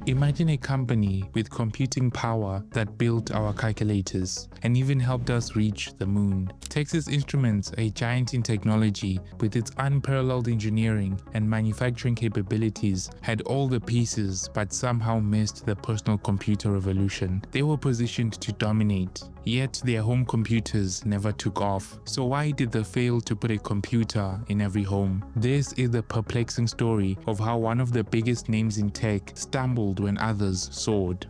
Imagine a company with computing power that built our calculators and even helped us reach the moon. Texas Instruments, a giant in technology with its unparalleled engineering and manufacturing capabilities, had all the pieces but somehow missed the personal computer revolution. They were positioned to dominate, yet their home computers never took off. So why did they fail to put a computer in every home? This is the perplexing story of how one of the biggest names in tech stumbled when others soared.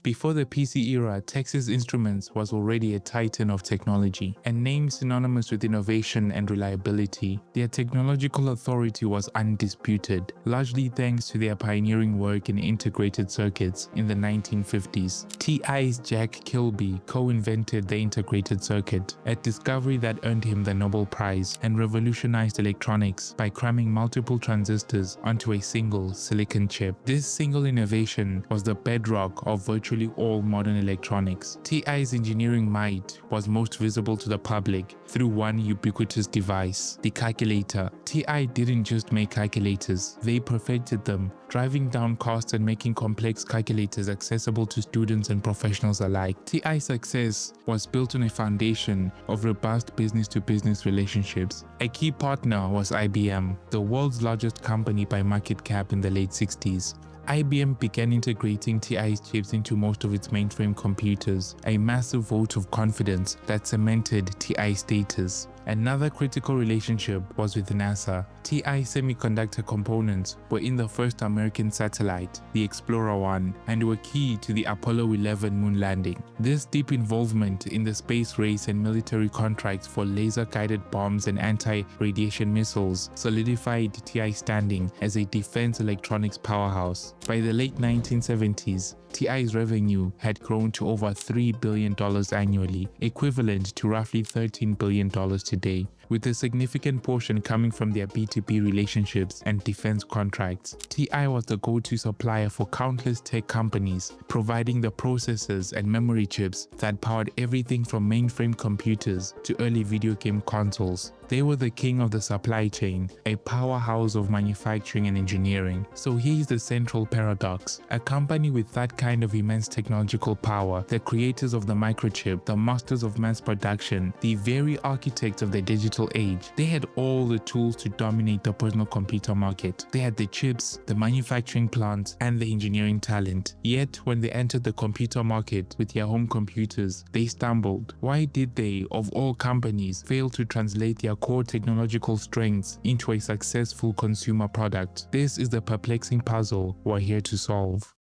Before the PC era, Texas Instruments was already a titan of technology, a name synonymous with innovation and reliability. Their technological authority was undisputed, largely thanks to their pioneering work in integrated circuits in the 1950s. TI's Jack Kilby co-invented the integrated circuit, a discovery that earned him the Nobel Prize and revolutionized electronics by cramming multiple transistors onto a single silicon chip. This single innovation was the bedrock of virtually all modern electronics. TI's engineering might was most visible to the public through one ubiquitous device, the calculator. TI didn't just make calculators, they perfected them, driving down costs and making complex calculators accessible to students and professionals alike. TI's success was built on a foundation of robust business-to-business relationships. A key partner was IBM, the world's largest company by market cap in the late 60s. IBM began integrating TI's chips into most of its mainframe computers, a massive vote of confidence that cemented TI's status. Another critical relationship was with NASA. TI semiconductor components were in the first American satellite, the Explorer 1, and were key to the Apollo 11 moon landing. This deep involvement in the space race and military contracts for laser-guided bombs and anti-radiation missiles solidified TI's standing as a defense electronics powerhouse. By the late 1970s, TI's revenue had grown to over $3 billion annually, equivalent to roughly $13 billion today, with a significant portion coming from their B2B relationships and defense contracts. TI was the go-to supplier for countless tech companies, providing the processors and memory chips that powered everything from mainframe computers to early video game consoles. They were the king of the supply chain, a powerhouse of manufacturing and engineering. So here's the central paradox. A company with that kind of immense technological power, the creators of the microchip, the masters of mass production, the very architects of the digital age, they had all the tools to dominate the personal computer market. They had the chips, the manufacturing plants, and the engineering talent. Yet, when they entered the computer market with their home computers, they stumbled. Why did they, of all companies, fail to translate their core technological strengths into a successful consumer product? This is the perplexing puzzle we're here to solve.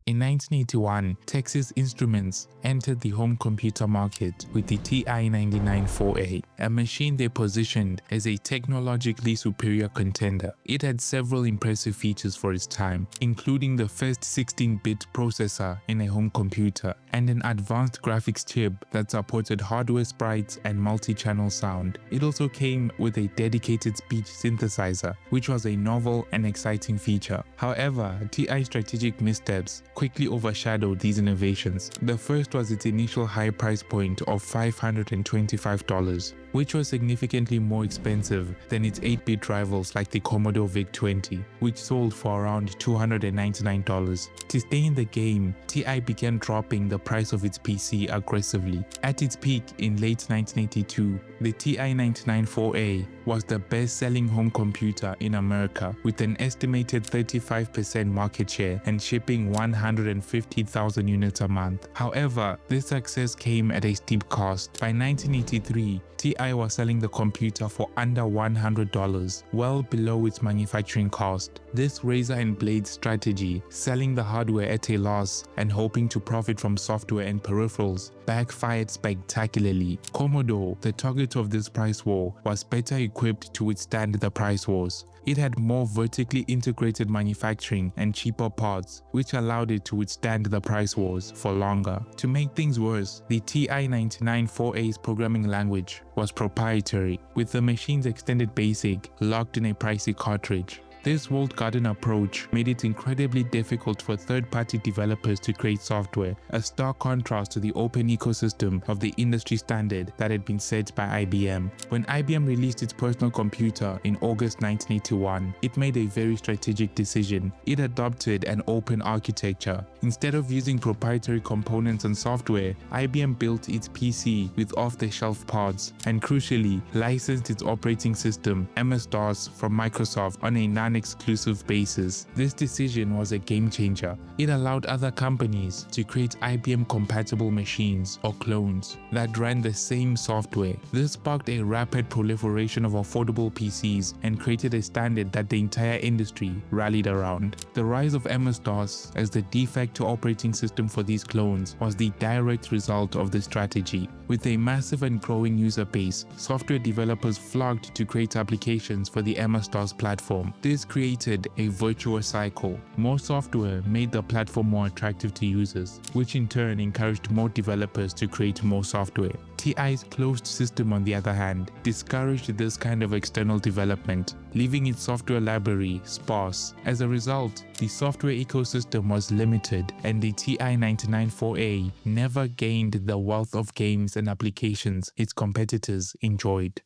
In 1981, Texas Instruments entered the home computer market with the TI-99/4A, a machine they positioned as a technologically superior contender. It had several impressive features for its time, including the first 16-bit processor in a home computer and an advanced graphics chip that supported hardware sprites and multi-channel sound. It also came with a dedicated speech synthesizer, which was a novel and exciting feature. However, TI's strategic missteps quickly overshadowed these innovations. The first was its initial high price point of $525, which was significantly more expensive than its 8-bit rivals like the Commodore VIC-20, which sold for around $299. To stay in the game, TI began dropping the price of its PC aggressively. At its peak in late 1982, the TI-99/4A was the best-selling home computer in America, with an estimated 35% market share and shipping 150,000 units a month. However, this success came at a steep cost. By 1983, TI was selling the computer for under $100, well below its manufacturing cost. This razor and blade strategy, selling the hardware at a loss and hoping to profit from software and peripherals, backfired spectacularly. Commodore, the target of this price war, was better equipped to withstand the price wars. It had more vertically integrated manufacturing and cheaper parts, which allowed it to withstand the price wars for longer. To make things worse, the TI-99/4A's programming language was proprietary, with the machine's extended BASIC locked in a pricey cartridge. This walled garden approach made it incredibly difficult for third-party developers to create software, a stark contrast to the open ecosystem of the industry standard that had been set by IBM. When IBM released its personal computer in August 1981, it made a very strategic decision. It adopted an open architecture. Instead of using proprietary components and software, IBM built its PC with off-the-shelf parts and, crucially, licensed its operating system, MS-DOS, from Microsoft on a non-exclusive basis. This decision was a game changer. It allowed other companies to create IBM-compatible machines or clones that ran the same software. This sparked a rapid proliferation of affordable PCs and created a standard that the entire industry rallied around. The rise of MS-DOS as the de facto operating system for these clones was the direct result of this strategy. With a massive and growing user base, software developers flocked to create applications for the MS-DOS platform. This created a virtuous cycle. More software made the platform more attractive to users, which in turn encouraged more developers to create more software. TI's closed system, on the other hand, discouraged this kind of external development, leaving its software library sparse. As a result, the software ecosystem was limited, and the TI-99/4A never gained the wealth of games and applications its competitors enjoyed.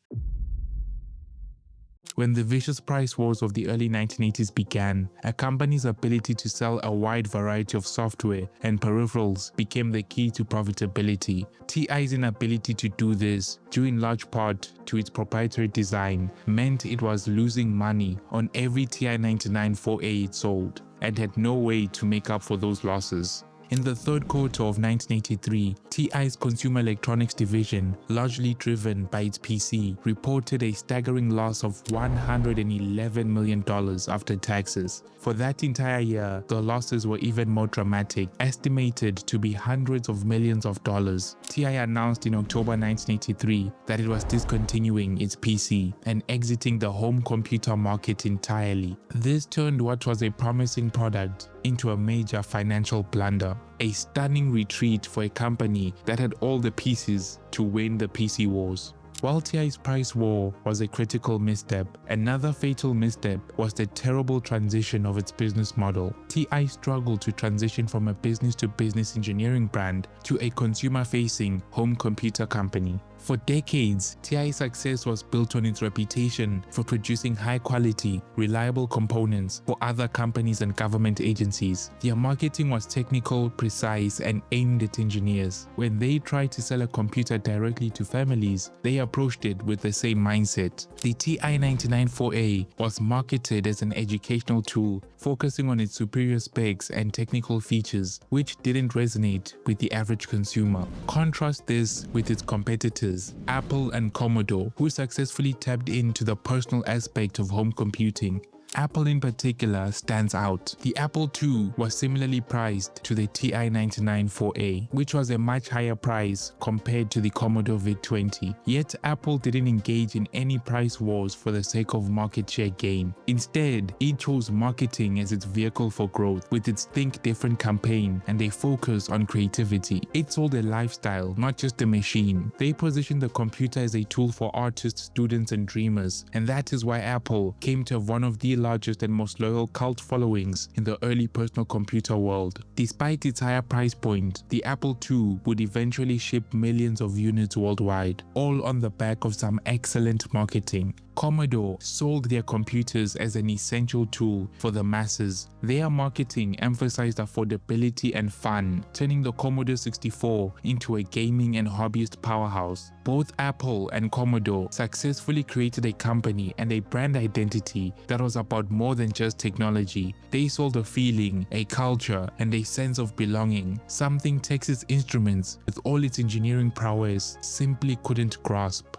When the vicious price wars of the early 1980s began, a company's ability to sell a wide variety of software and peripherals became the key to profitability. TI's inability to do this, due in large part to its proprietary design, meant it was losing money on every TI-99/4A it sold, and had no way to make up for those losses. In the third quarter of 1983, TI's consumer electronics division, largely driven by its PC, reported a staggering loss of $111 million after taxes. For that entire year, the losses were even more dramatic, estimated to be hundreds of millions of dollars. TI announced in October 1983 that it was discontinuing its PC and exiting the home computer market entirely. This turned what was a promising product into a major financial blunder, a stunning retreat for a company that had all the pieces to win the PC wars. While TI's price war was a critical misstep, another fatal misstep was the terrible transition of its business model. TI struggled to transition from a business-to-business engineering brand to a consumer-facing home computer company. For decades, TI's success was built on its reputation for producing high-quality, reliable components for other companies and government agencies. Their marketing was technical, precise, and aimed at engineers. When they tried to sell a computer directly to families, they approached it with the same mindset. The TI-99/4A was marketed as an educational tool, focusing on its superior specs and technical features, which didn't resonate with the average consumer. Contrast this with its competitors, Apple and Commodore, who successfully tapped into the personal aspect of home computing. Apple in particular stands out. The Apple II was similarly priced to the TI-99/4A, which was a much higher price compared to the Commodore VIC-20. Yet Apple didn't engage in any price wars for the sake of market share gain. Instead, it chose marketing as its vehicle for growth, with its Think Different campaign and a focus on creativity. It sold a lifestyle, not just a machine. They positioned the computer as a tool for artists, students, and dreamers, and that is why Apple came to have one of the largest and most loyal cult followings in the early personal computer world. Despite its higher price point, the Apple II would eventually ship millions of units worldwide, all on the back of some excellent marketing. Commodore sold their computers as an essential tool for the masses. Their marketing emphasized affordability and fun, turning the Commodore 64 into a gaming and hobbyist powerhouse. Both Apple and Commodore successfully created a company and a brand identity that was about more than just technology. They sold a feeling, a culture, and a sense of belonging, something Texas Instruments, with all its engineering prowess, simply couldn't grasp.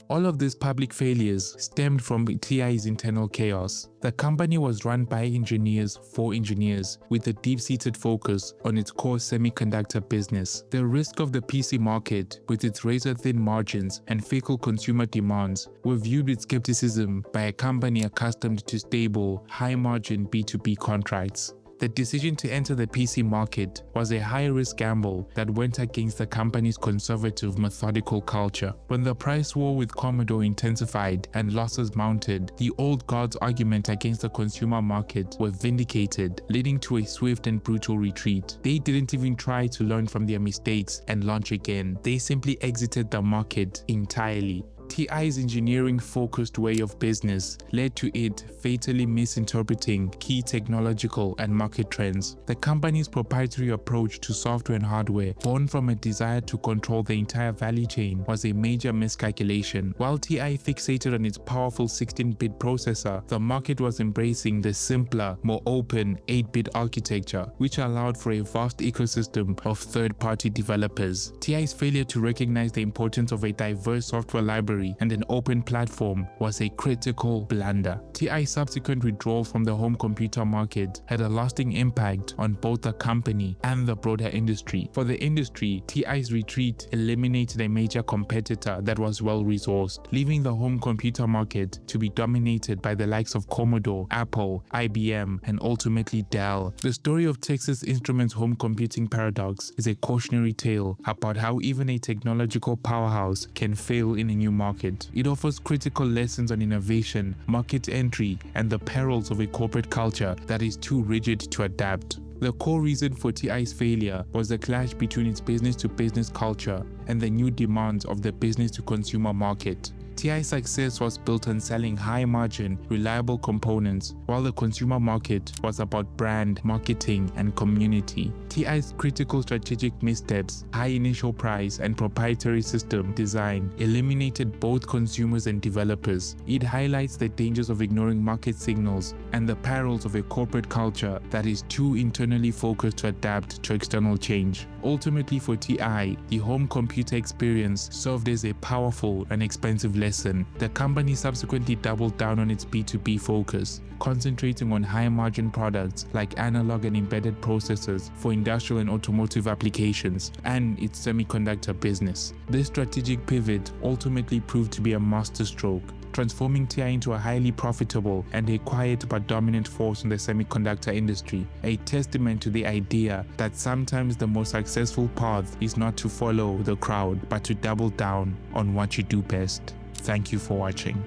All of these public failures stemmed from TI's internal chaos. The company was run by engineers for engineers, with a deep-seated focus on its core semiconductor business. The risk of the PC market, with its razor-thin margins and fickle consumer demands, were viewed with skepticism by a company accustomed to stable, high-margin B2B contracts. The decision to enter the PC market was a high-risk gamble that went against the company's conservative, methodical culture. When the price war with Commodore intensified and losses mounted, the old guard's argument against the consumer market were vindicated, leading to a swift and brutal retreat. They didn't even try to learn from their mistakes and launch again. They simply exited the market entirely. TI's engineering-focused way of business led to it fatally misinterpreting key technological and market trends. The company's proprietary approach to software and hardware, born from a desire to control the entire value chain, was a major miscalculation. While TI fixated on its powerful 16-bit processor, the market was embracing the simpler, more open 8-bit architecture, which allowed for a vast ecosystem of third-party developers. TI's failure to recognize the importance of a diverse software library and an open platform was a critical blunder. TI's subsequent withdrawal from the home computer market had a lasting impact on both the company and the broader industry. For the industry, TI's retreat eliminated a major competitor that was well-resourced, leaving the home computer market to be dominated by the likes of Commodore, Apple, IBM, and ultimately Dell. The story of Texas Instruments' home computing paradox is a cautionary tale about how even a technological powerhouse can fail in a new market. It offers critical lessons on innovation, market entry, and the perils of a corporate culture that is too rigid to adapt. The core reason for TI's failure was the clash between its business-to-business culture and the new demands of the business-to-consumer market. TI's success was built on selling high-margin, reliable components, while the consumer market was about brand, marketing, and community. TI's critical strategic missteps, high initial price, and proprietary system design eliminated both consumers and developers. It highlights the dangers of ignoring market signals and the perils of a corporate culture that is too internally focused to adapt to external change. Ultimately, for TI, the home computer experience served as a powerful and expensive lesson. The company subsequently doubled down on its B2B focus, concentrating on high-margin products like analog and embedded processors for industrial and automotive applications, and its semiconductor business. This strategic pivot ultimately proved to be a masterstroke, transforming TI into a highly profitable and a quiet but dominant force in the semiconductor industry, a testament to the idea that sometimes the most successful path is not to follow the crowd, but to double down on what you do best. Thank you for watching.